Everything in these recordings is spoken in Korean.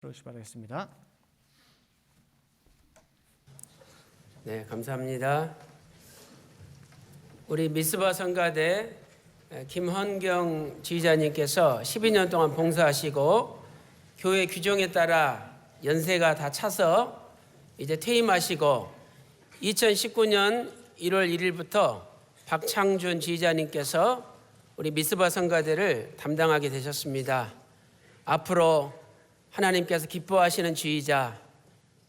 그러시 바라겠습니다. 네, 감사합니다. 우리 미스바 성가대 김헌경 지휘자님께서 12년 동안 봉사하시고 교회 규정에 따라 연세가 다 차서 이제 퇴임하시고 2019년 1월 1일부터 박창준 지휘자님께서 우리 미스바 성가대를 담당하게 되셨습니다. 앞으로 하나님께서 기뻐하시는 지휘자,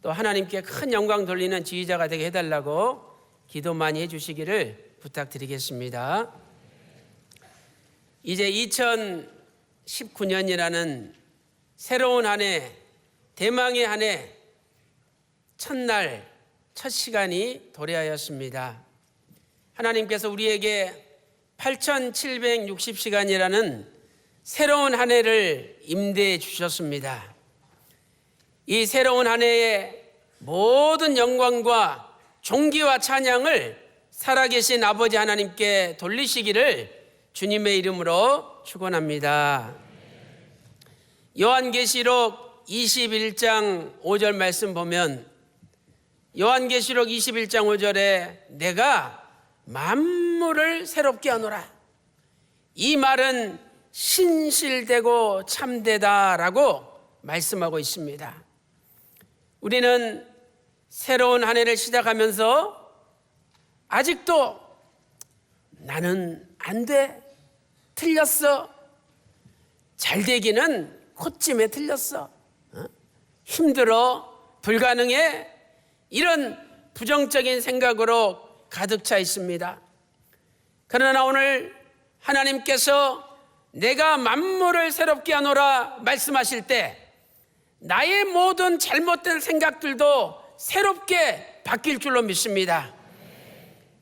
또 하나님께 큰 영광 돌리는 지휘자가 되게 해달라고 기도 많이 해주시기를 부탁드리겠습니다. 이제 2019년이라는 새로운 한 해, 대망의 한 해, 첫날, 첫 시간이 도래하였습니다. 하나님께서 우리에게 8760시간이라는 새로운 한 해를 임대해 주셨습니다. 이 새로운 한 해의 모든 영광과 존귀와 찬양을 살아계신 아버지 하나님께 돌리시기를 주님의 이름으로 축원합니다. 요한계시록 21장 5절 말씀 보면 요한계시록 21장 5절에 내가 만물을 새롭게 하노라. 이 말은 신실되고 참되다라고 말씀하고 있습니다. 우리는 새로운 한 해를 시작하면서 아직도 나는 안 돼, 틀렸어, 잘 되기는 코쯤에 틀렸어, 힘들어, 불가능해, 이런 부정적인 생각으로 가득 차 있습니다. 그러나 오늘 하나님께서 내가 만물을 새롭게 하노라 말씀하실 때 나의 모든 잘못된 생각들도 새롭게 바뀔 줄로 믿습니다.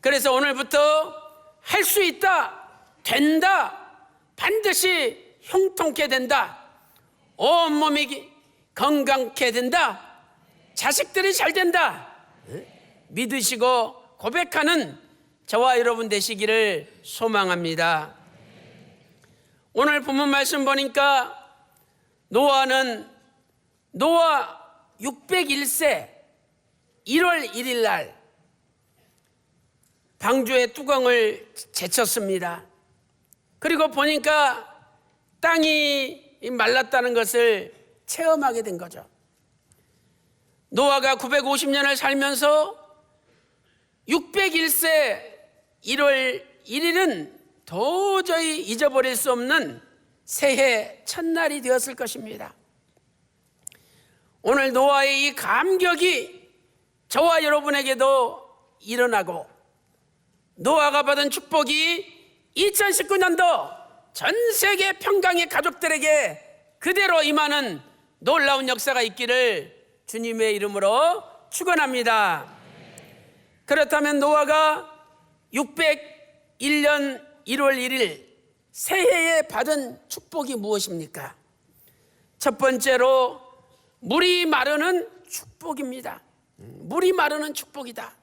그래서 오늘부터 할 수 있다, 된다, 반드시 형통케 된다, 온몸이 건강케 된다, 자식들이 잘 된다 믿으시고 고백하는 저와 여러분 되시기를 소망합니다. 오늘 본문 말씀 보니까 노아 601세 1월 1일 날 방주의 뚜껑을 제쳤습니다. 그리고 보니까 땅이 말랐다는 것을 체험하게 된 거죠. 노아가 950년을 살면서 601세 1월 1일은 도저히 잊어버릴 수 없는 새해 첫날이 되었을 것입니다. 오늘 노아의 이 감격이 저와 여러분에게도 일어나고 노아가 받은 축복이 2019년도 전 세계 평강의 가족들에게 그대로 임하는 놀라운 역사가 있기를 주님의 이름으로 축원합니다. 그렇다면 노아가 601년 1월 1일 새해에 받은 축복이 무엇입니까? 첫 번째로 물이 마르는 축복입니다. 물이 마르는 축복이다.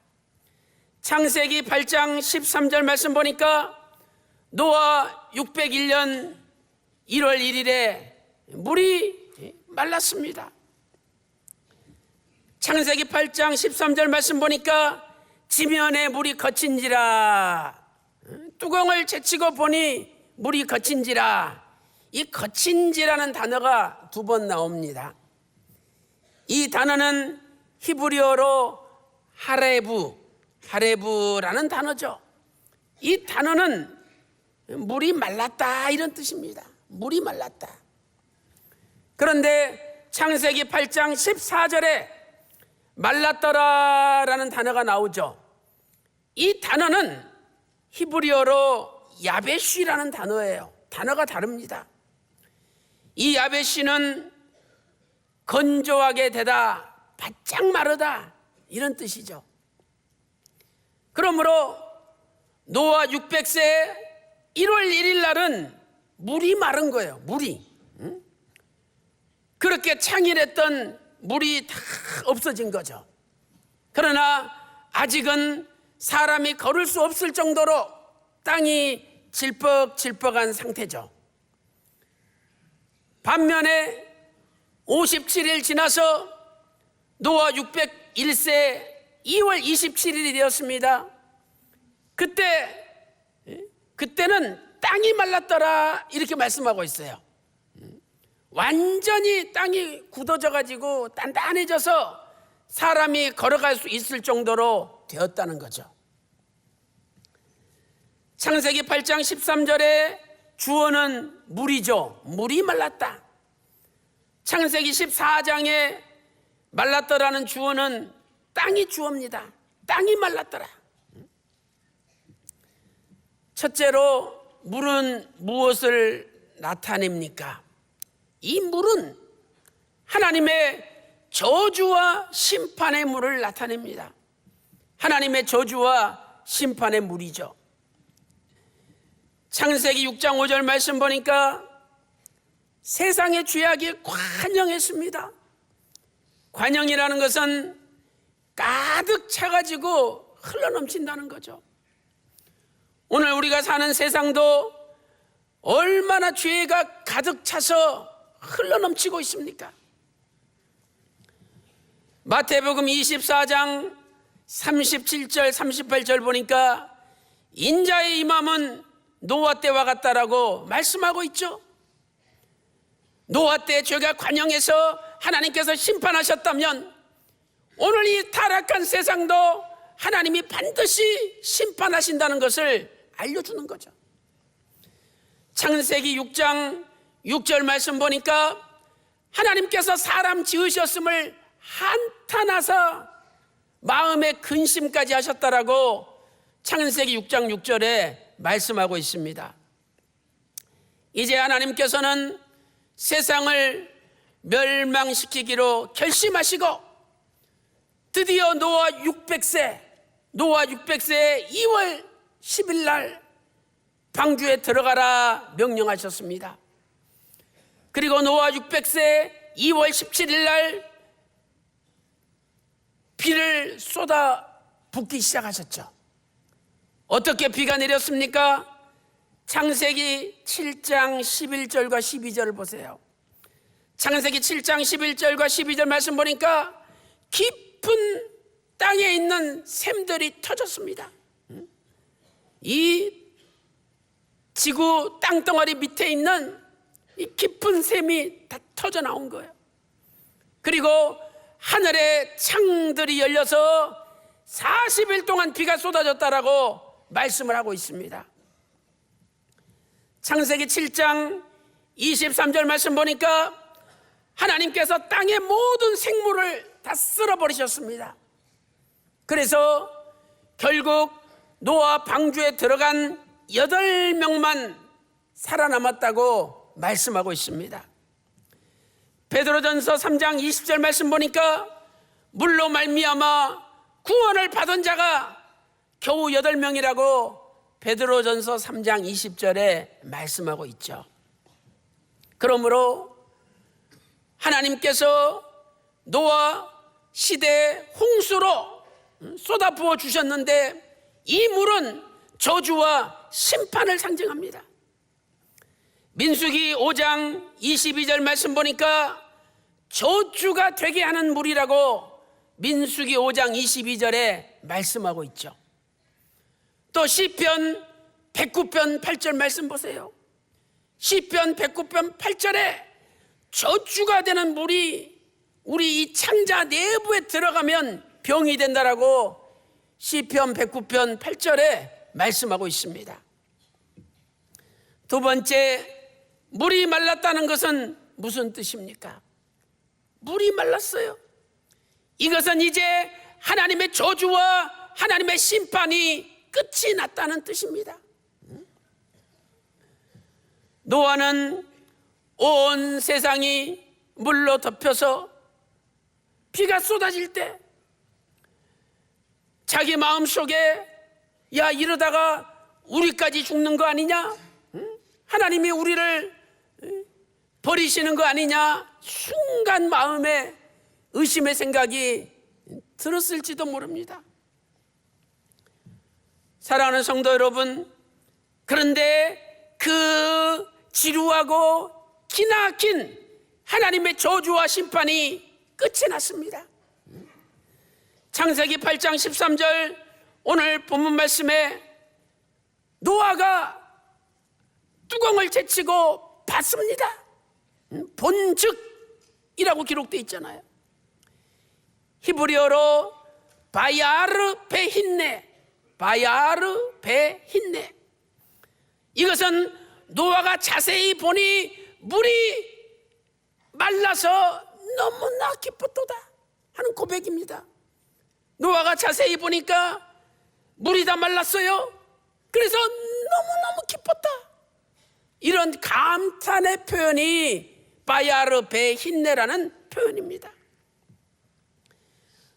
창세기 8장 13절 말씀 보니까 노아 601년 1월 1일에 물이 말랐습니다. 창세기 8장 13절 말씀 보니까 지면에 물이 거친지라, 뚜껑을 제치고 보니 물이 거친지라. 이 거친지라는 단어가 2번 나옵니다. 이 단어는 히브리어로 하레브라는 단어죠. 이 단어는 물이 말랐다 이런 뜻입니다. 물이 말랐다. 그런데 창세기 8장 14절에 말랐더라라는 단어가 나오죠. 이 단어는 히브리어로 야베시라는 단어예요. 단어가 다릅니다. 이 야베시는 건조하게 되다, 바짝 마르다 이런 뜻이죠. 그러므로 노아 600세 1월 1일 날은 물이 마른 거예요. 물이. 그렇게 창일했던 물이 다 없어진 거죠. 그러나 아직은 사람이 걸을 수 없을 정도로 땅이 질퍽질퍽한 상태죠. 반면에 57일 지나서 노아 601세 2월 27일이 되었습니다. 그때는 땅이 말랐더라 이렇게 말씀하고 있어요. 완전히 땅이 굳어져 가지고 단단해져서 사람이 걸어갈 수 있을 정도로 되었다는 거죠. 창세기 8장 13절에 주어는 물이죠. 물이 말랐다. 창세기 14장에 말랐더라는 주어는 땅이 주어입니다. 땅이 말랐더라. 첫째로 물은 무엇을 나타냅니까? 이 물은 하나님의 저주와 심판의 물을 나타냅니다. 하나님의 저주와 심판의 물이죠. 창세기 6장 5절 말씀 보니까 세상의 죄악이 관영했습니다. 관영이라는 것은 가득 차가지고 흘러넘친다는 거죠. 오늘 우리가 사는 세상도 얼마나 죄가 가득 차서 흘러넘치고 있습니까? 마태복음 24장 37절 38절 보니까 인자의 임함은 노아 때와 같다라고 말씀하고 있죠. 노아 때 죄가 관영해서 하나님께서 심판하셨다면 오늘 이 타락한 세상도 하나님이 반드시 심판하신다는 것을 알려주는 거죠. 창세기 6장 6절 말씀 보니까 하나님께서 사람 지으셨음을 한탄하사 마음의 근심까지 하셨다라고 창세기 6장 6절에 말씀하고 있습니다. 이제 하나님께서는 세상을 멸망시키기로 결심하시고 드디어 노아 600세 2월 10일 날 방주에 들어가라 명령하셨습니다. 그리고 노아 600세 2월 17일 날 비를 쏟아 붓기 시작하셨죠. 어떻게 비가 내렸습니까? 창세기 7장 11절과 12절을 보세요. 창세기 7장 11절과 12절 말씀 보니까 깊은 땅에 있는 샘들이 터졌습니다. 이 지구 땅덩어리 밑에 있는 이 깊은 샘이 다 터져 나온 거예요. 그리고 하늘의 창들이 열려서 40일 동안 비가 쏟아졌다라고 말씀을 하고 있습니다. 창세기 7장 23절 말씀 보니까 하나님께서 땅의 모든 생물을 다 쓸어버리셨습니다. 그래서 결국 노아 방주에 들어간 8명만 살아남았다고 말씀하고 있습니다. 베드로전서 3장 20절 말씀 보니까 물로 말미암아 구원을 받은 자가 겨우 8명이라고 베드로전서 3장 20절에 말씀하고 있죠. 그러므로 하나님께서 노아 시대에 홍수로 쏟아부어 주셨는데 이 물은 저주와 심판을 상징합니다. 민수기 5장 22절 말씀 보니까 저주가 되게 하는 물이라고 민수기 5장 22절에 말씀하고 있죠. 또 시편 109편 8절 말씀 보세요. 시편 109편 8절에 저주가 되는 물이 우리 이 창자 내부에 들어가면 병이 된다라고 시편 109편 8절에 말씀하고 있습니다. 두 번째, 물이 말랐다는 것은 무슨 뜻입니까? 물이 말랐어요. 이것은 이제 하나님의 저주와 하나님의 심판이 끝이 났다는 뜻입니다. 노아는 온 세상이 물로 덮여서 비가 쏟아질 때 자기 마음속에 야 이러다가 우리까지 죽는 거 아니냐? 하나님이 우리를 버리시는 거 아니냐? 순간 마음에 의심의 생각이 들었을지도 모릅니다. 사랑하는 성도 여러분, 그런데 그 지루하고 기나긴 하나님의 저주와 심판이 끝이 났습니다. 창세기 8장 13절 오늘 본문 말씀에 노아가 뚜껑을 제치고 봤습니다. 본즉이라고 기록되어 있잖아요. 히브리어로 바야르 베힌네, 바야르 베힌네. 이것은 노아가 자세히 보니 물이 말라서 너무나 기뻤도다 하는 고백입니다. 노아가 자세히 보니까 물이 다 말랐어요. 그래서 너무너무 기뻤다. 이런 감탄의 표현이 바야르 베힌네라는 표현입니다.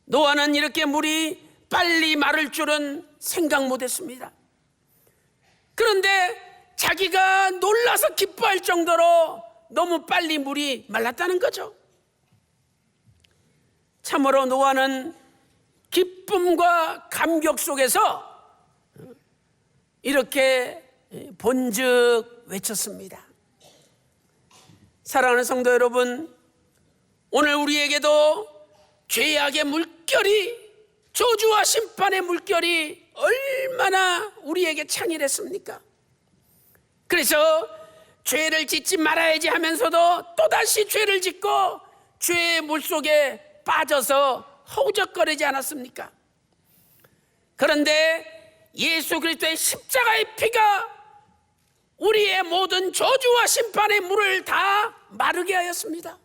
노아는 이렇게 물이 빨리 마를 줄은 생각 못했습니다. 그런데 자기가 놀라서 기뻐할 정도로 너무 빨리 물이 말랐다는 거죠. 참으로 노아는 기쁨과 감격 속에서 이렇게 본즉 외쳤습니다. 사랑하는 성도 여러분, 오늘 우리에게도 죄악의 물결이, 저주와 심판의 물결이 얼마나 우리에게 창일했습니까? 그래서 죄를 짓지 말아야지 하면서도 또다시 죄를 짓고 죄의 물속에 빠져서 허우적거리지 않았습니까? 그런데 예수 그리스도의 십자가의 피가 우리의 모든 저주와 심판의 물을 다 마르게 하였습니다.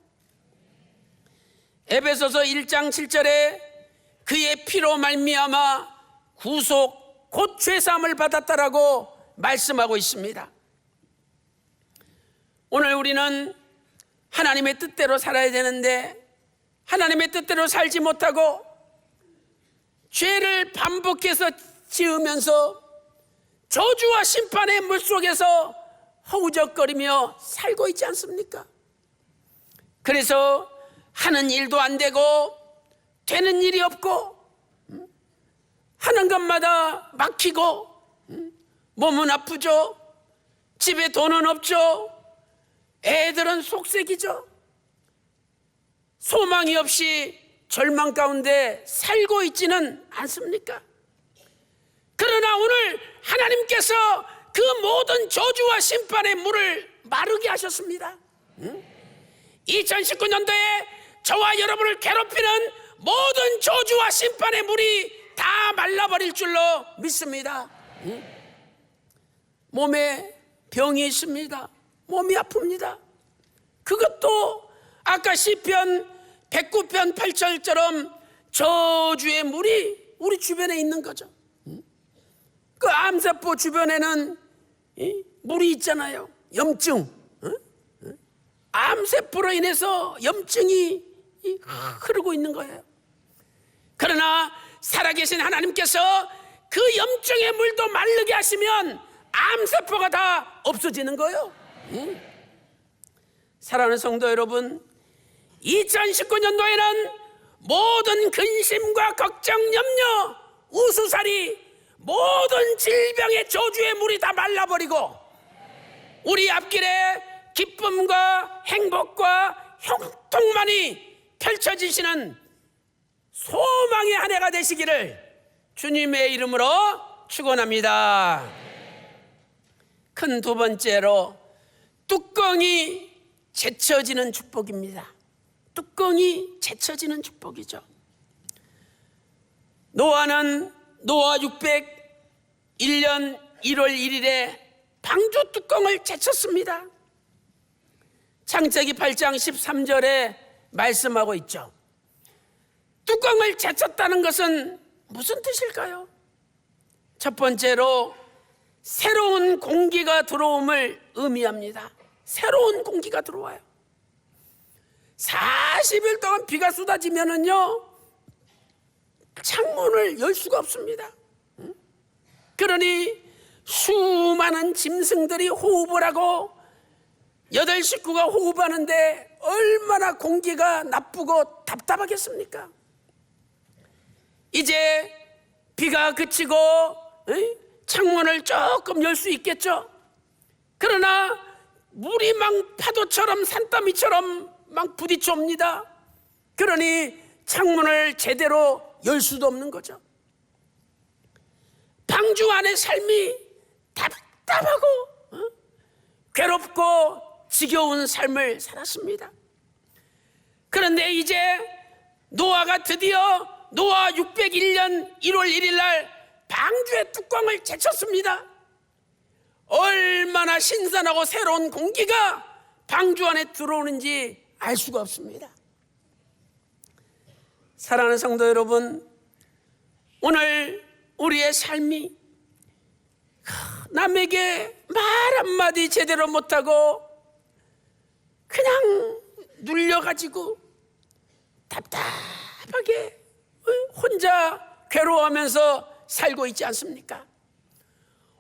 에베소서 1장 7절에 그의 피로 말미암아 구속 곧 죄사함을 받았다라고 말씀하고 있습니다. 오늘 우리는 하나님의 뜻대로 살아야 되는데 하나님의 뜻대로 살지 못하고 죄를 반복해서 지으면서 저주와 심판의 물속에서 허우적거리며 살고 있지 않습니까? 그래서 하는 일도 안 되고 되는 일이 없고 하는 것마다 막히고 몸은 아프죠. 집에 돈은 없죠. 애들은 속색이죠. 소망이 없이 절망 가운데 살고 있지는 않습니까? 그러나 오늘 하나님께서 그 모든 저주와 심판의 물을 마르게 하셨습니다. 2019년도에 저와 여러분을 괴롭히는 모든 저주와 심판의 물이 다 말라버릴 줄로 믿습니다. 몸에 병이 있습니다. 몸이 아픕니다. 그것도 아까 시편 109편 8절처럼 저주의 물이 우리 주변에 있는 거죠. 그 암세포 주변에는 물이 있잖아요. 염증. 암세포로 인해서 염증이 흐르고 있는 거예요. 그러나 살아계신 하나님께서 그 염증의 물도 마르게 하시면 암세포가 다 없어지는 거예요. 사랑하는 성도 여러분, 2019년도에는 모든 근심과 걱정, 염려, 우수살이 모든 질병의 저주의 물이 다 말라버리고 우리 앞길에 기쁨과 행복과 형통만이 펼쳐지시는 소망의 한 해가 되시기를 주님의 이름으로 축원합니다. 큰 두 번째로 뚜껑이 제쳐지는 축복입니다. 뚜껑이 제쳐지는 축복이죠. 노아는 노아 601년 1월 1일에 방주 뚜껑을 제쳤습니다. 창세기 8장 13절에 말씀하고 있죠. 뚜껑을 제쳤다는 것은 무슨 뜻일까요? 첫 번째로 새로운 공기가 들어옴을 의미합니다. 새로운 공기가 들어와요. 40일 동안 비가 쏟아지면은요 창문을 열 수가 없습니다. 그러니 수많은 짐승들이 호흡을 하고 8 식구가 호흡하는데 얼마나 공기가 나쁘고 답답하겠습니까? 이제 비가 그치고 창문을 조금 열 수 있겠죠. 그러나 물이 막 파도처럼 산더미처럼 막 부딪혀옵니다. 그러니 창문을 제대로 열 수도 없는 거죠. 방주 안의 삶이 답답하고 괴롭고 지겨운 삶을 살았습니다. 그런데 이제 노아가 드디어 노아 601년 1월 1일 날 방주의 뚜껑을 제쳤습니다. 얼마나 신선하고 새로운 공기가 방주 안에 들어오는지 알 수가 없습니다. 사랑하는 성도 여러분, 오늘 우리의 삶이 남에게 말 한마디 제대로 못하고 그냥 눌려가지고 답답하게 혼자 괴로워하면서 살고 있지 않습니까?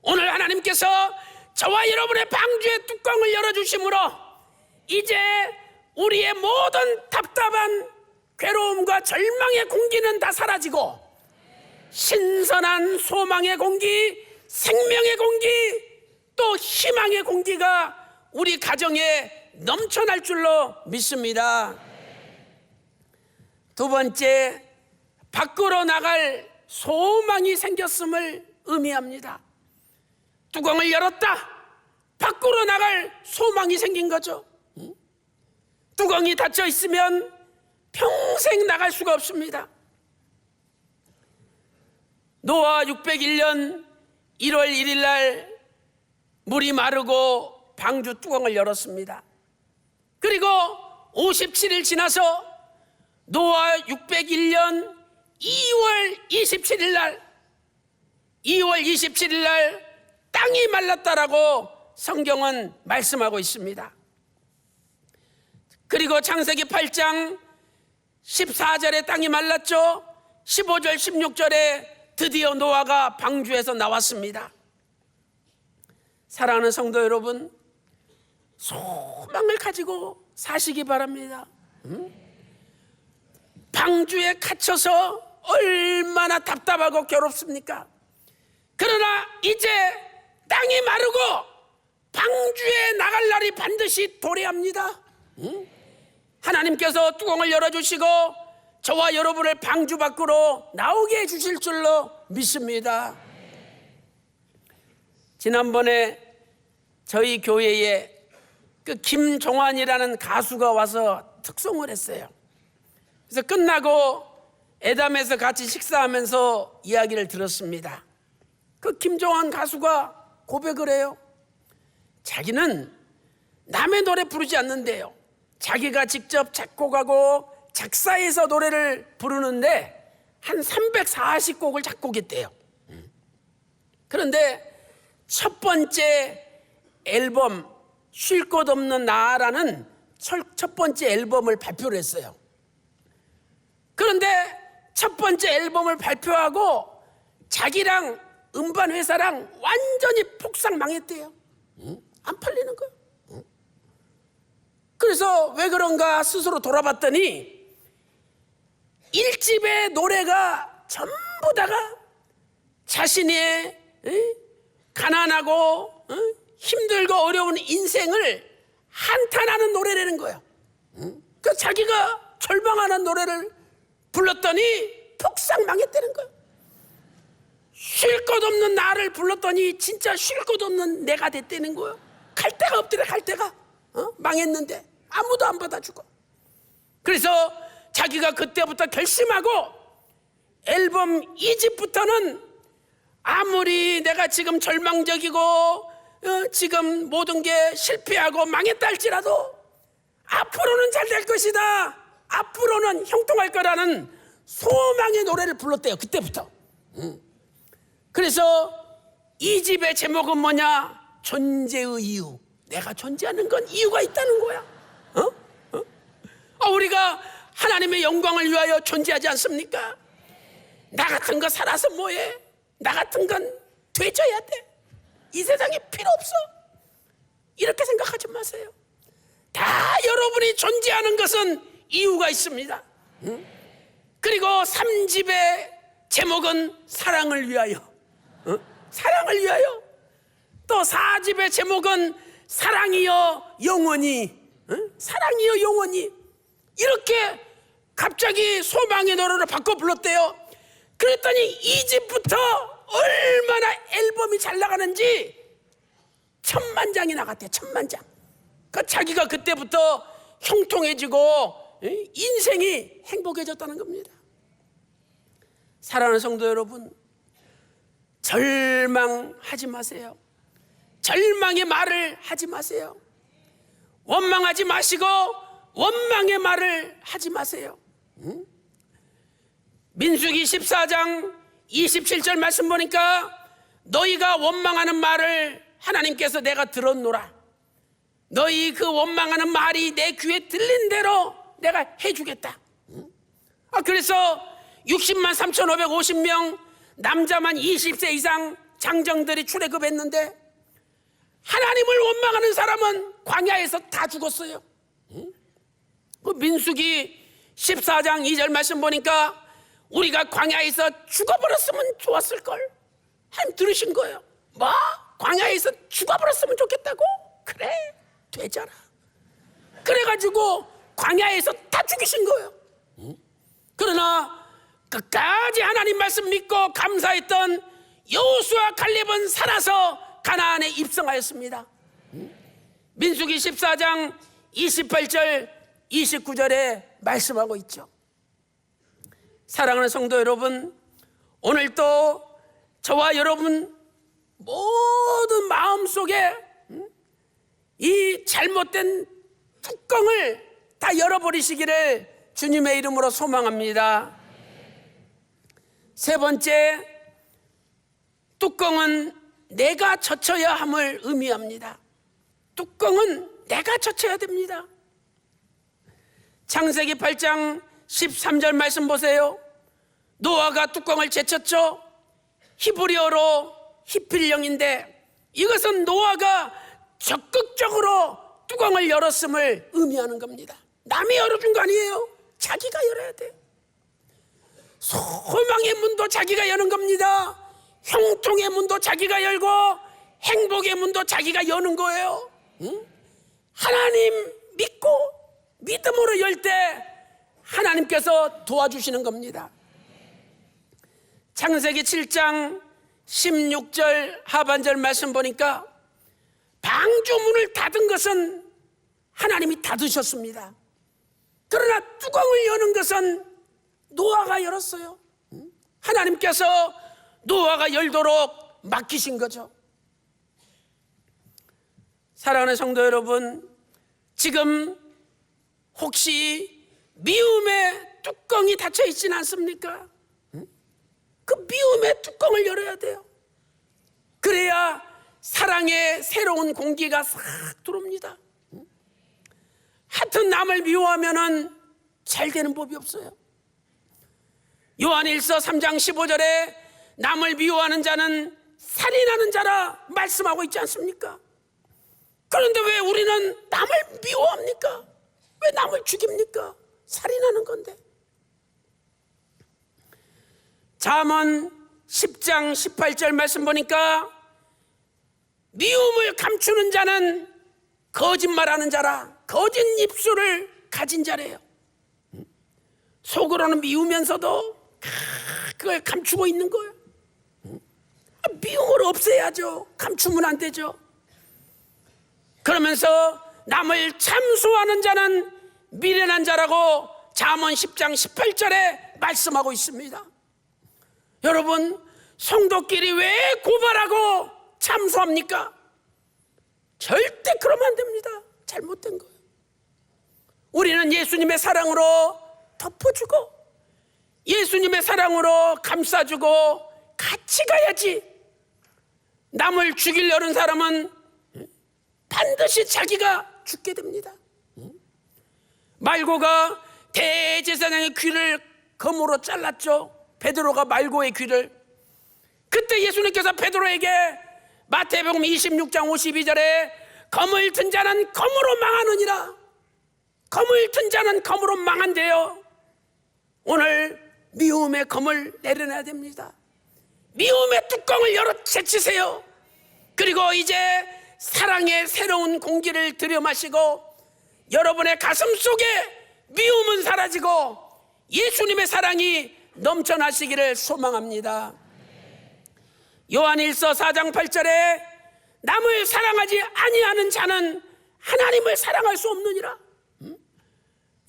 오늘 하나님께서 저와 여러분의 방주의 뚜껑을 열어주심으로 이제 우리의 모든 답답한 괴로움과 절망의 공기는 다 사라지고 신선한 소망의 공기, 생명의 공기, 또 희망의 공기가 우리 가정에 넘쳐날 줄로 믿습니다. 두 번째, 밖으로 나갈 소망이 생겼음을 의미합니다. 뚜껑을 열었다, 밖으로 나갈 소망이 생긴 거죠. 뚜껑이 닫혀 있으면 평생 나갈 수가 없습니다. 노아 601년 1월 1일 날 물이 마르고 방주 뚜껑을 열었습니다. 그리고 57일 지나서 노아 601년 2월 27일 날 땅이 말랐다라고 성경은 말씀하고 있습니다. 그리고 창세기 8장 14절에 땅이 말랐죠. 15절 16절에 드디어 노아가 방주에서 나왔습니다. 사랑하는 성도 여러분, 소망을 가지고 사시기 바랍니다. 방주에 갇혀서 얼마나 답답하고 괴롭습니까? 그러나 이제 땅이 마르고 방주에 나갈 날이 반드시 도래합니다. 하나님께서 뚜껑을 열어주시고 저와 여러분을 방주 밖으로 나오게 해주실 줄로 믿습니다. 지난번에 저희 교회에 그 김종환이라는 가수가 와서 특송을 했어요. 그래서 끝나고 애담에서 같이 식사하면서 이야기를 들었습니다. 그 김종환 가수가 고백을 해요. 자기는 남의 노래 부르지 않는데요, 자기가 직접 작곡하고 작사해서 노래를 부르는데 한 340곡을 작곡했대요. 그런데 첫 번째 앨범 쉴 곳 없는 나라는 첫 번째 앨범을 발표를 했어요. 그런데 첫 번째 앨범을 발표하고 자기랑 음반 회사랑 완전히 폭삭 망했대요. 안 팔리는 거예요. 그래서 왜 그런가 스스로 돌아봤더니 1집의 노래가 전부 다가 자신의 가난하고 힘들고 어려운 인생을 한탄하는 노래라는 거예요. 그러니까 자기가 절망하는 노래를 불렀더니 폭삭 망했다는 거예요. 쉴 곳 없는 나를 불렀더니 진짜 쉴 곳 없는 내가 됐다는 거예요. 갈 데가 없더래, 갈 데가. 망했는데 아무도 안 받아주고. 그래서 자기가 그때부터 결심하고 앨범 2집부터는 아무리 내가 지금 절망적이고 지금 모든 게 실패하고 망했다 할지라도 앞으로는 잘 될 것이다, 앞으로는 형통할 거라는 소망의 노래를 불렀대요. 그때부터. 그래서 2집의 제목은 뭐냐? 존재의 이유. 내가 존재하는 건 이유가 있다는 거야. 우리가 하나님의 영광을 위하여 존재하지 않습니까? 나 같은 거 살아서 뭐해? 나 같은 건 되져야 돼. 이 세상에 필요 없어. 이렇게 생각하지 마세요. 다 여러분이 존재하는 것은 이유가 있습니다. 그리고 3집의 제목은 사랑을 위하여. 사랑을 위하여. 또 4집의 제목은 사랑이여 영원히. 사랑이여 영원히. 이렇게 갑자기 소망의 노래를 바꿔 불렀대요. 그랬더니 2집부터 얼마나 앨범이 잘 나가는지 10,000장이 나갔대요. 10,000장. 그 자기가 그때부터 형통해지고 인생이 행복해졌다는 겁니다. 사랑하는 성도 여러분, 절망하지 마세요. 절망의 말을 하지 마세요. 원망하지 마시고 원망의 말을 하지 마세요. 민수기 14장 27절 말씀 보니까 너희가 원망하는 말을 하나님께서 내가 들었노라. 너희 그 원망하는 말이 내 귀에 들린 대로 내가 해주겠다. 그래서 60만 3,550명 남자만 20세 이상 장정들이 출애굽했는데 하나님을 원망하는 사람은 광야에서 다 죽었어요. 그 민수기 14장 2절 말씀 보니까 우리가 광야에서 죽어버렸으면 좋았을걸. 하나님 들으신 거예요. 뭐? 광야에서 죽어버렸으면 좋겠다고? 그래, 되잖아. 그래가지고 광야에서 다 죽이신 거예요. 그러나 끝까지 하나님 말씀 믿고 감사했던 여호수아 갈렙은 살아서 가나안에 입성하였습니다. 민수기 14장 28절 29절에 말씀하고 있죠. 사랑하는 성도 여러분, 오늘도 저와 여러분 모든 마음속에 이 잘못된 뚜껑을 다 열어버리시기를 주님의 이름으로 소망합니다. 세 번째, 뚜껑은 내가 젖혀야 함을 의미합니다. 뚜껑은 내가 젖혀야 됩니다. 창세기 8장 13절 말씀 보세요. 노아가 뚜껑을 제쳤죠. 히브리어로 히필령인데 이것은 노아가 적극적으로 뚜껑을 열었음을 의미하는 겁니다. 남이 열어준 거 아니에요. 자기가 열어야 돼요. 소망의 문도 자기가 여는 겁니다. 형통의 문도 자기가 열고 행복의 문도 자기가 여는 거예요. 하나님 믿고 믿음으로 열 때 하나님께서 도와주시는 겁니다. 창세기 7장 16절 하반절 말씀 보니까 방주문을 닫은 것은 하나님이 닫으셨습니다. 그러나 뚜껑을 여는 것은 노아가 열었어요. 하나님께서 노아가 열도록 맡기신 거죠. 사랑하는 성도 여러분, 지금 혹시 미움의 뚜껑이 닫혀 있지는 않습니까? 그 미움의 뚜껑을 열어야 돼요. 그래야 사랑의 새로운 공기가 싹 들어옵니다. 하여튼 남을 미워하면은 잘 되는 법이 없어요. 요한일서 3장 15절에 남을 미워하는 자는 살인하는 자라 말씀하고 있지 않습니까? 그런데 왜 우리는 남을 미워합니까? 왜 남을 죽입니까? 살인하는 건데. 잠언 10장 18절 말씀 보니까 미움을 감추는 자는 거짓말하는 자라, 거짓 입술을 가진 자래요. 속으로는 미우면서도 그걸 감추고 있는 거예요. 미움을 없애야죠. 감추면 안 되죠. 그러면서 남을 참소하는 자는 미련한 자라고 잠언 10장 18절에 말씀하고 있습니다. 여러분, 성도끼리 왜 고발하고 참소합니까? 절대 그러면 안 됩니다. 잘못된 거예요. 우리는 예수님의 사랑으로 덮어주고 예수님의 사랑으로 감싸주고 같이 가야지. 남을 죽이려는 사람은 반드시 자기가 죽게 됩니다. 말고가 대제사장의 귀를 검으로 잘랐죠. 베드로가 말고의 귀를. 그때 예수님께서 베드로에게 마태복음 26장 52절에 검을 든 자는 검으로 망하느니라. 검을 든 자는 검으로 망한대요. 오늘 미움의 검을 내려놔야 됩니다. 미움의 뚜껑을 열어 제치세요. 그리고 이제 사랑의 새로운 공기를 들여 마시고 여러분의 가슴 속에 미움은 사라지고 예수님의 사랑이 넘쳐나시기를 소망합니다. 요한일서 4장 8절에 남을 사랑하지 아니하는 자는 하나님을 사랑할 수 없느니라.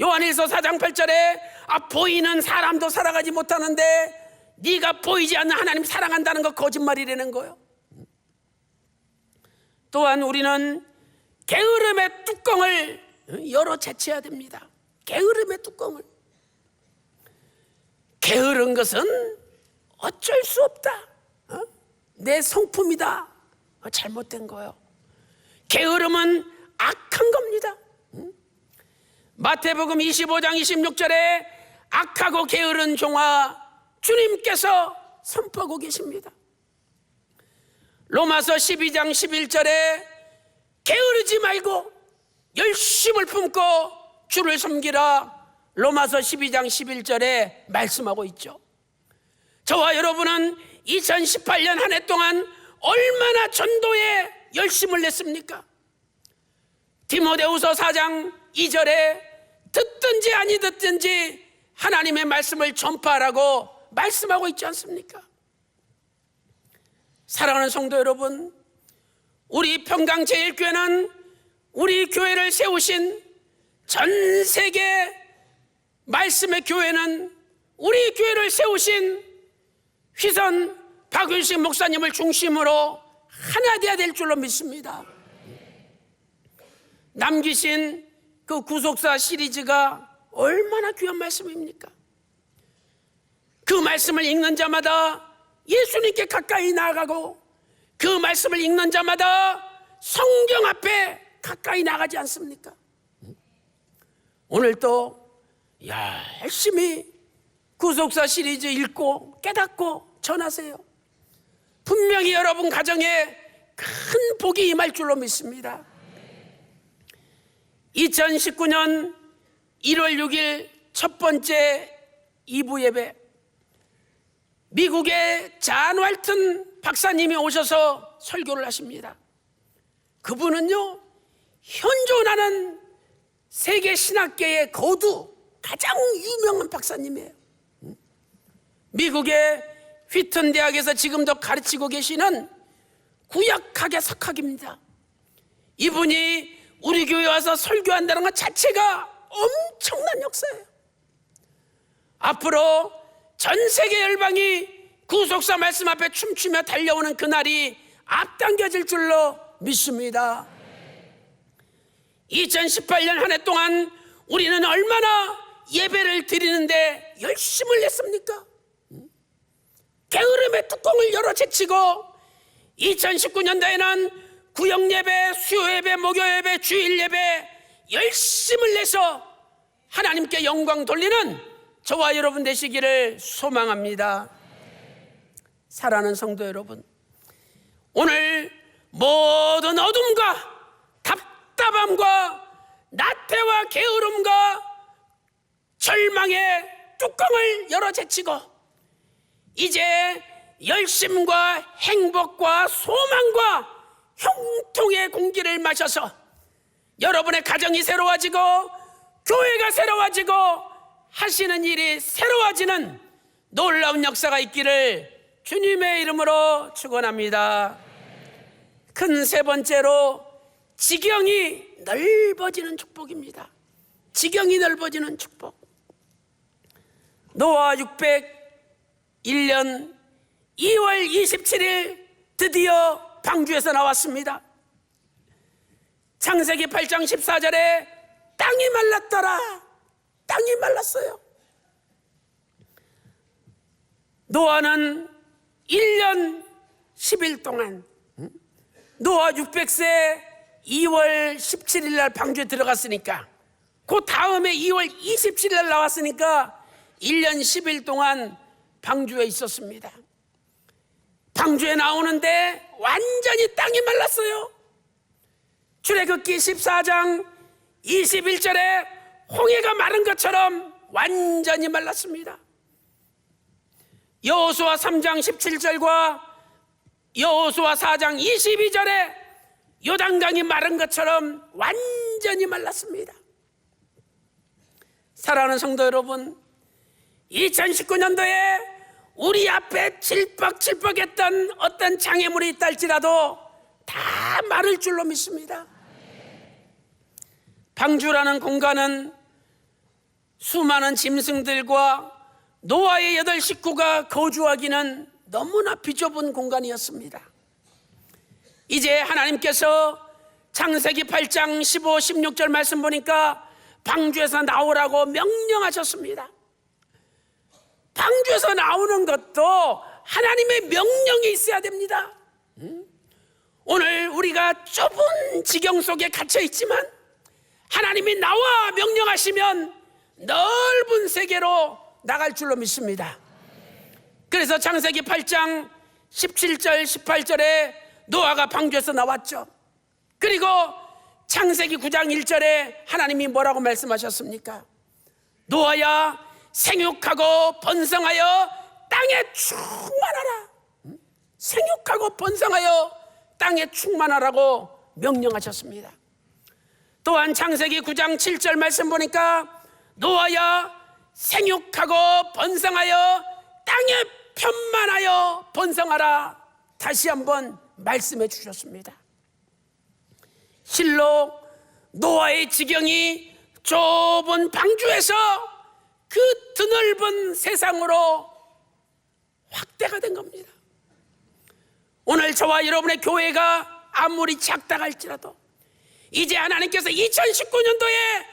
요한일서 4장 8절에 보이는 사람도 사랑하지 못하는데 네가 보이지 않는 하나님 사랑한다는 거 거짓말이라는 거예요. 또한 우리는 게으름의 뚜껑을 열어 제쳐야 됩니다. 게으름의 뚜껑을. 게으른 것은 어쩔 수 없다. 내 성품이다. 잘못된 거예요. 게으름은 악한 겁니다. 마태복음 25장 26절에 악하고 게으른 종아 주님께서 선포하고 계십니다. 로마서 12장 11절에 게으르지 말고 열심을 품고 주를 섬기라. 로마서 12장 11절에 말씀하고 있죠. 저와 여러분은 2018년 한 해 동안 얼마나 전도에 열심을 냈습니까? 디모데후서 4장 2절에 듣든지 아니 듣든지 하나님의 말씀을 전파하라고 말씀하고 있지 않습니까? 사랑하는 성도 여러분, 우리 평강제일교회는 우리 교회를 세우신 전 세계 말씀의 교회는 우리 교회를 세우신 휘선 박윤식 목사님을 중심으로 하나 되어야 될 줄로 믿습니다. 남기신 그 구속사 시리즈가 얼마나 귀한 말씀입니까? 그 말씀을 읽는 자마다 예수님께 가까이 나아가고 그 말씀을 읽는 자마다 성경 앞에 가까이 나가지 않습니까? 오늘도 열심히 구속사 시리즈 읽고 깨닫고 전하세요. 분명히 여러분 가정에 큰 복이 임할 줄로 믿습니다. 2019년 1월 6일 첫 번째 2부 예배, 미국의 잔 왈튼 박사님이 오셔서 설교를 하십니다. 그분은요, 현존하는 세계 신학계의 거두 가장 유명한 박사님이에요. 미국의 휘튼 대학에서 지금도 가르치고 계시는 구약학의 석학입니다. 이분이 우리 교회 와서 설교한다는 것 자체가 엄청난 역사예요. 앞으로 전 세계 열방이 구속사 말씀 앞에 춤추며 달려오는 그날이 앞당겨질 줄로 믿습니다. 2018년 한 해 동안 우리는 얼마나 예배를 드리는데 열심을 냈습니까? 게으름의 뚜껑을 열어 제치고 2019년도에는 구역예배, 수요예배, 목요예배, 주일예배 열심을 내서 하나님께 영광 돌리는 저와 여러분 되시기를 소망합니다. 사랑하는 성도 여러분, 오늘 모든 어둠과 답답함과 나태와 게으름과 절망의 뚜껑을 열어 제치고 이제 열심과 행복과 소망과 형통의 공기를 마셔서 여러분의 가정이 새로워지고 교회가 새로워지고 하시는 일이 새로워지는 놀라운 역사가 있기를 주님의 이름으로 축원합니다. 큰 세 번째로 지경이 넓어지는 축복입니다. 지경이 넓어지는 축복. 노아 601년 2월 27일 드디어 방주에서 나왔습니다. 창세기 8장 14절에 땅이 말랐더라. 땅이 말랐어요. 노아는 1년 10일 동안, 노아 600세 2월 17일 날 방주에 들어갔으니까 그 다음에 2월 27일 날 나왔으니까 1년 10일 동안 방주에 있었습니다. 방주에 나오는데 완전히 땅이 말랐어요. 출애굽기 14장 21절에 홍해가 마른 것처럼 완전히 말랐습니다. 여호수아 3장 17절과 여호수아 4장 22절에 요단강이 마른 것처럼 완전히 말랐습니다. 사랑하는 성도 여러분, 2019년도에 우리 앞에 칠박칠박했던 어떤 장애물이 있다 할지라도 다 마를 줄로 믿습니다. 방주라는 공간은 수많은 짐승들과 노아의 8 식구가 거주하기는 너무나 비좁은 공간이었습니다. 이제 하나님께서 창세기 8장 15, 16절 말씀 보니까 방주에서 나오라고 명령하셨습니다. 방주에서 나오는 것도 하나님의 명령이 있어야 됩니다. 오늘 우리가 좁은 지경 속에 갇혀 있지만 하나님이 나와 명령하시면 넓은 세계로 나갈 줄로 믿습니다. 그래서 창세기 8장 17절 18절에 노아가 방주에서 나왔죠. 그리고 창세기 9장 1절에 하나님이 뭐라고 말씀하셨습니까? 노아야 생육하고 번성하여 땅에 충만하라. 생육하고 번성하여 땅에 충만하라고 명령하셨습니다. 또한 창세기 9장 7절 말씀 보니까 노아야 생육하고 번성하여 땅에 편만하여 번성하라. 다시 한번 말씀해 주셨습니다. 실로 노아의 지경이 좁은 방주에서 그 드넓은 세상으로 확대가 된 겁니다. 오늘 저와 여러분의 교회가 아무리 작다 할지라도 이제 하나님께서 2019년도에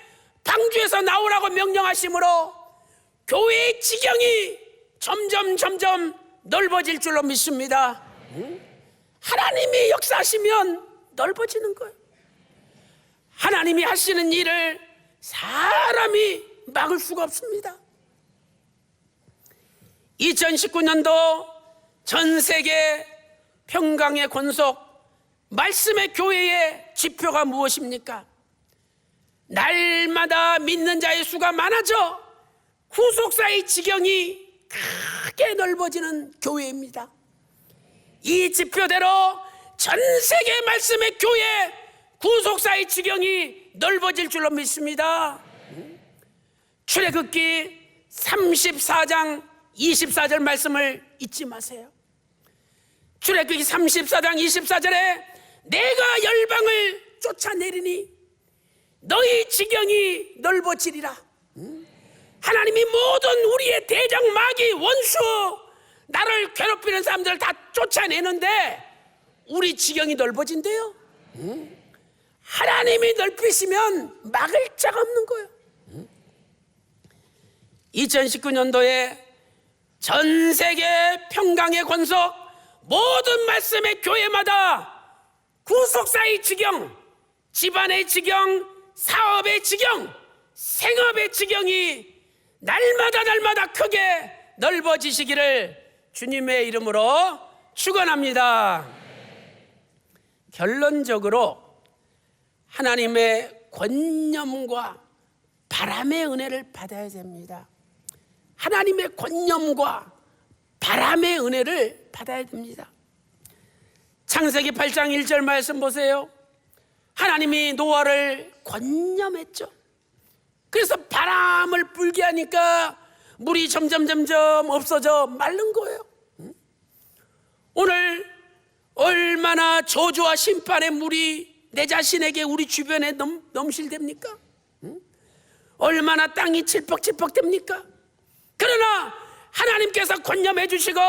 방주에서 나오라고 명령하심으로 교회의 지경이 점점 넓어질 줄로 믿습니다. 하나님이 역사하시면 넓어지는 거예요. 하나님이 하시는 일을 사람이 막을 수가 없습니다. 2019년도 전 세계 평강의 권속 말씀의 교회의 지표가 무엇입니까? 날마다 믿는 자의 수가 많아져 구속사의 지경이 크게 넓어지는 교회입니다. 이 지표대로 전 세계 말씀의 교회 구속사의 지경이 넓어질 줄로 믿습니다. 출애굽기 34장 24절 말씀을 잊지 마세요. 출애굽기 34장 24절에 내가 열방을 쫓아내리니 너희 지경이 넓어지리라. 하나님이 모든 우리의 대적 마귀 원수 나를 괴롭히는 사람들을 다 쫓아내는데 우리 지경이 넓어진대요. 하나님이 넓히시면 막을 자가 없는 거예요. 2019년도에 전 세계 평강의 권속 모든 말씀의 교회마다 구속사의 지경, 집안의 지경, 사업의 지경, 생업의 지경이 날마다 크게 넓어지시기를 주님의 이름으로 축원합니다. 결론적으로 하나님의 권념과 바람의 은혜를 받아야 됩니다. 하나님의 권념과 바람의 은혜를 받아야 됩니다. 창세기 8장 1절 말씀 보세요. 하나님이 노아를 권념했죠. 그래서 바람을 불게 하니까 물이 점점 없어져 마른 거예요. 오늘 얼마나 저주와 심판의 물이 내 자신에게 우리 주변에 넘실됩니까? 얼마나 땅이 칠퍽칠퍽됩니까? 그러나 하나님께서 권념해 주시고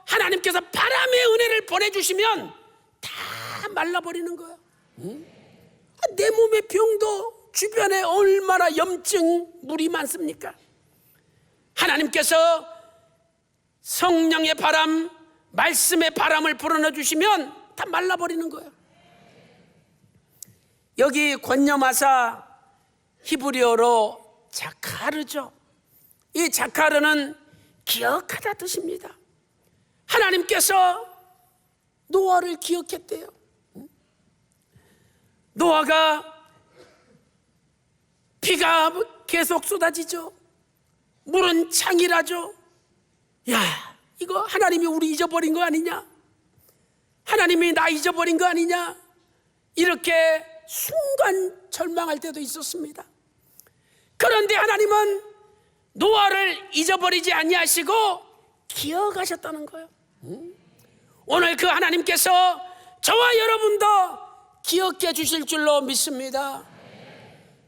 하나님께서 바람의 은혜를 보내주시면 다 말라버리는 거예요. 내 몸의 병도 주변에 얼마나 염증 물이 많습니까? 하나님께서 성령의 바람, 말씀의 바람을 불어넣어 주시면 다 말라버리는 거예요. 여기 권념하사 히브리어로 자카르죠. 이 자카르는 기억하다 뜻입니다. 하나님께서 노아를 기억했대요. 노아가 비가 계속 쏟아지죠. 물은 창이라죠. 야, 이거 하나님이 우리 잊어버린 거 아니냐? 하나님이 나 잊어버린 거 아니냐? 이렇게 순간 절망할 때도 있었습니다. 그런데 하나님은 노아를 잊어버리지 아니하시고 기억하셨다는 거예요. 오늘 그 하나님께서 저와 여러분도 기억해 주실 줄로 믿습니다.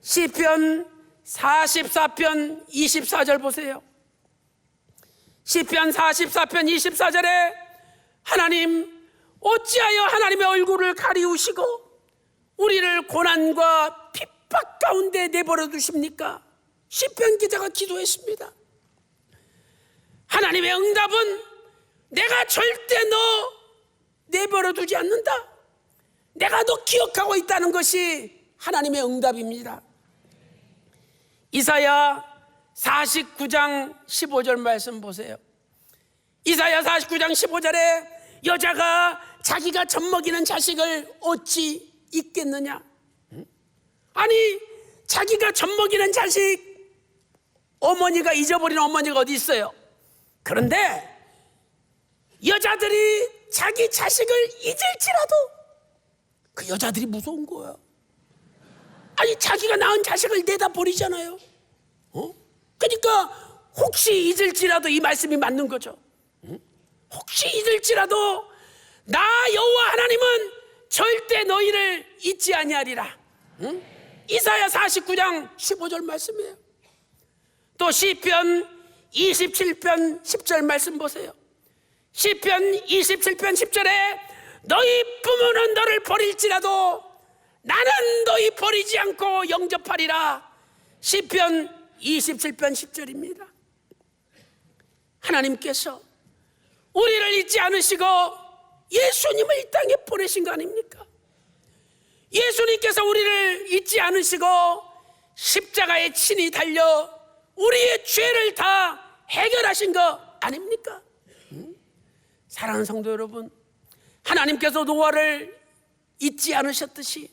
시편 44편 24절 보세요. 시편 44편 24절에 하나님 어찌하여 하나님의 얼굴을 가리우시고 우리를 고난과 핍박 가운데 내버려 두십니까? 시편 기자가 기도했습니다. 하나님의 응답은 내가 절대 너 내버려 두지 않는다, 내가 너 기억하고 있다는 것이 하나님의 응답입니다. 이사야 49장 15절 말씀 보세요. 이사야 49장 15절에 여자가 자기가 젖먹이는 자식을 어찌 잊겠느냐? 아니, 자기가 젖먹이는 자식 어머니가 잊어버린 어머니가 어디 있어요? 그런데 여자들이 자기 자식을 잊을지라도 그 여자들이 무서운 거야. 아니, 자기가 낳은 자식을 내다 버리잖아요. 그러니까 혹시 잊을지라도 이 말씀이 맞는 거죠. 혹시 잊을지라도 나 여호와 하나님은 절대 너희를 잊지 아니하리라. 이사야 49장 15절 말씀이에요. 또 시편 27편 10절 말씀 보세요. 시편 27편 10절에 너희 부모는 너를 버릴지라도 나는 너희 버리지 않고 영접하리라. 시편 27편 10절입니다. 하나님께서 우리를 잊지 않으시고 예수님을 이 땅에 보내신 거 아닙니까? 예수님께서 우리를 잊지 않으시고 십자가에 친히 달려 우리의 죄를 다 해결하신 거 아닙니까? 사랑하는 성도 여러분, 하나님께서 노아를 잊지 않으셨듯이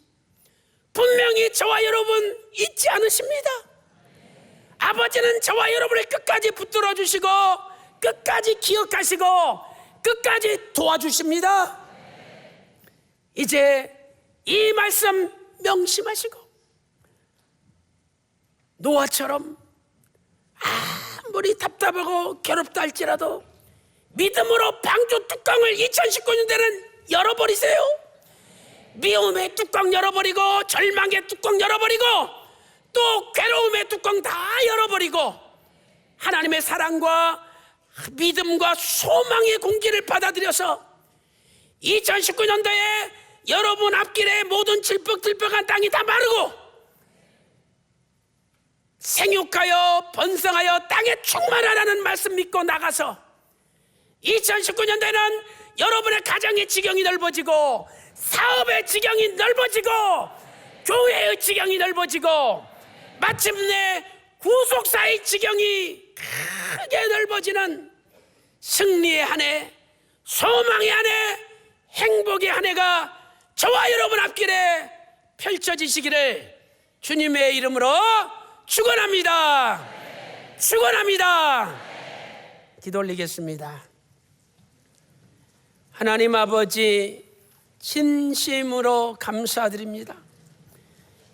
분명히 저와 여러분 잊지 않으십니다. 아버지는 저와 여러분을 끝까지 붙들어 주시고 끝까지 기억하시고 끝까지 도와주십니다. 이제 이 말씀 명심하시고 노아처럼 아무리 답답하고 괴롭다 할지라도 믿음으로 방주 뚜껑을 2019년대는 열어버리세요. 미움의 뚜껑 열어버리고 절망의 뚜껑 열어버리고 또 괴로움의 뚜껑 다 열어버리고 하나님의 사랑과 믿음과 소망의 공기를 받아들여서 2019년도에 여러분 앞길에 모든 질퍽질퍽한 땅이 다 마르고 생육하여 번성하여 땅에 충만하라는 말씀 믿고 나가서 2019년도에는 여러분의 가정의 지경이 넓어지고 사업의 지경이 넓어지고 교회의 지경이 넓어지고 마침내 구속사의 지경이 크게 넓어지는 승리의 한 해, 소망의 한 해, 행복의 한 해가 저와 여러분 앞길에 펼쳐지시기를 주님의 이름으로 축원합니다. 축원합니다. 기도 올리겠습니다. 하나님 아버지, 진심으로 감사드립니다.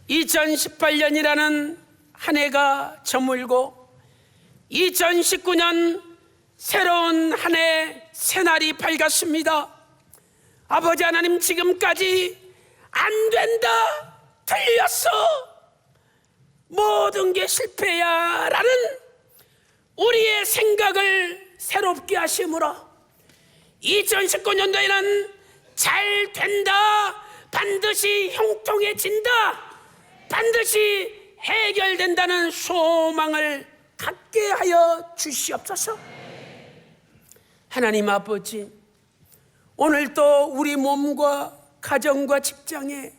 2018년이라는 한 해가 저물고 2019년 새로운 한 해 새날이 밝았습니다. 아버지 하나님, 지금까지 안 된다, 틀렸어, 모든 게 실패야 라는 우리의 생각을 새롭게 하심으로 2019년도에는 잘 된다, 반드시 형통해진다, 반드시 해결된다는 소망을 갖게 하여 주시옵소서. 하나님 아버지, 오늘도 우리 몸과 가정과 직장에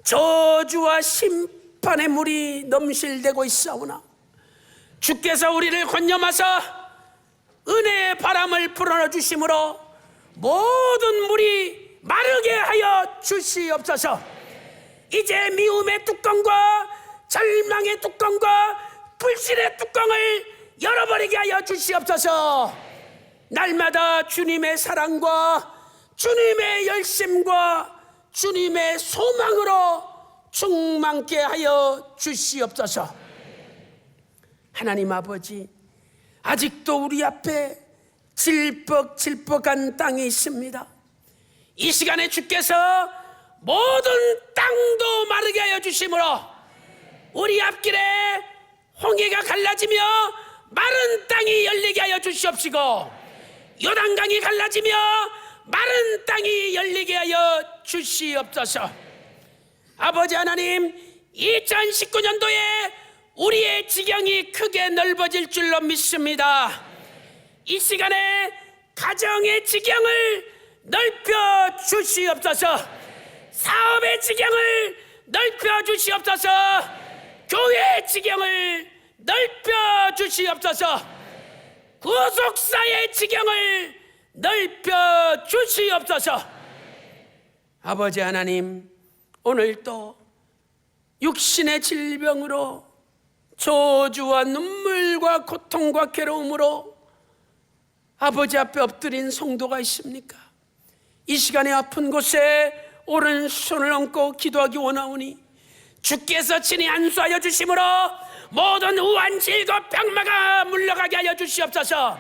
저주와 심판의 물이 넘실대고 있사오나 주께서 우리를 권념하사 은혜의 바람을 불어넣어 주심으로 모든 물이 마르게 하여 주시옵소서. 이제 미움의 뚜껑과 절망의 뚜껑과 불신의 뚜껑을 열어버리게 하여 주시옵소서. 날마다 주님의 사랑과 주님의 열심과 주님의 소망으로 충만케 하여 주시옵소서. 하나님 아버지, 아직도 우리 앞에 질퍽질퍽한 땅이 있습니다. 이 시간에 주께서 모든 땅도 마르게 하여 주심으로 우리 앞길에 홍해가 갈라지며 마른 땅이 열리게 하여 주시옵시고, 요단강이 갈라지며 마른 땅이 열리게 하여 주시옵소서. 아버지 하나님, 2019년도에 우리의 지경이 크게 넓어질 줄로 믿습니다. 이 시간에 가정의 지경을 넓혀 주시옵소서. 사업의 지경을 넓혀 주시옵소서. 교회의 지경을 넓혀 주시옵소서. 구속사의 지경을 넓혀 주시옵소서. 아버지 하나님, 오늘도 육신의 질병으로 저주와 눈물과 고통과 괴로움으로 아버지 앞에 엎드린 성도가 있습니까? 이 시간에 아픈 곳에 오른손을 얹고 기도하기 원하오니 주께서 친히 안수하여 주심으로 모든 우한 질고 병마가 물러가게 하여 주시옵소서.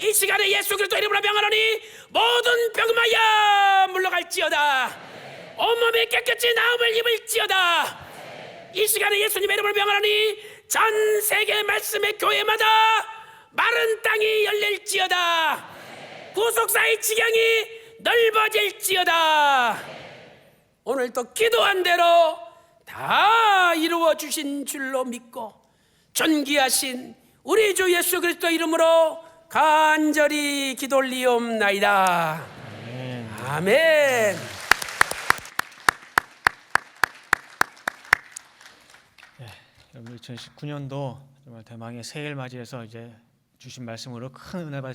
이 시간에 예수 그리스도 이름으로 명하노니 모든 병마야 물러갈지어다. 온몸이 깨끗이 나음을 입을지어다. 이 시간에 예수님의 이름으로 명하노니 전 세계 말씀의 교회마다 마른 땅이 열릴지어다. 구속사의 지경이 넓어질지어다. 오늘 또 기도한 대로 다 이루어 주신 줄로 믿고 존귀하신 우리 주 예수 그리스도 이름으로 간절히 기도 올리옵나이다. 아멘. 여러분, 2019년도 정말 대망의 새해를 맞이해서 이제 주신 말씀으로 큰 은혜 받으시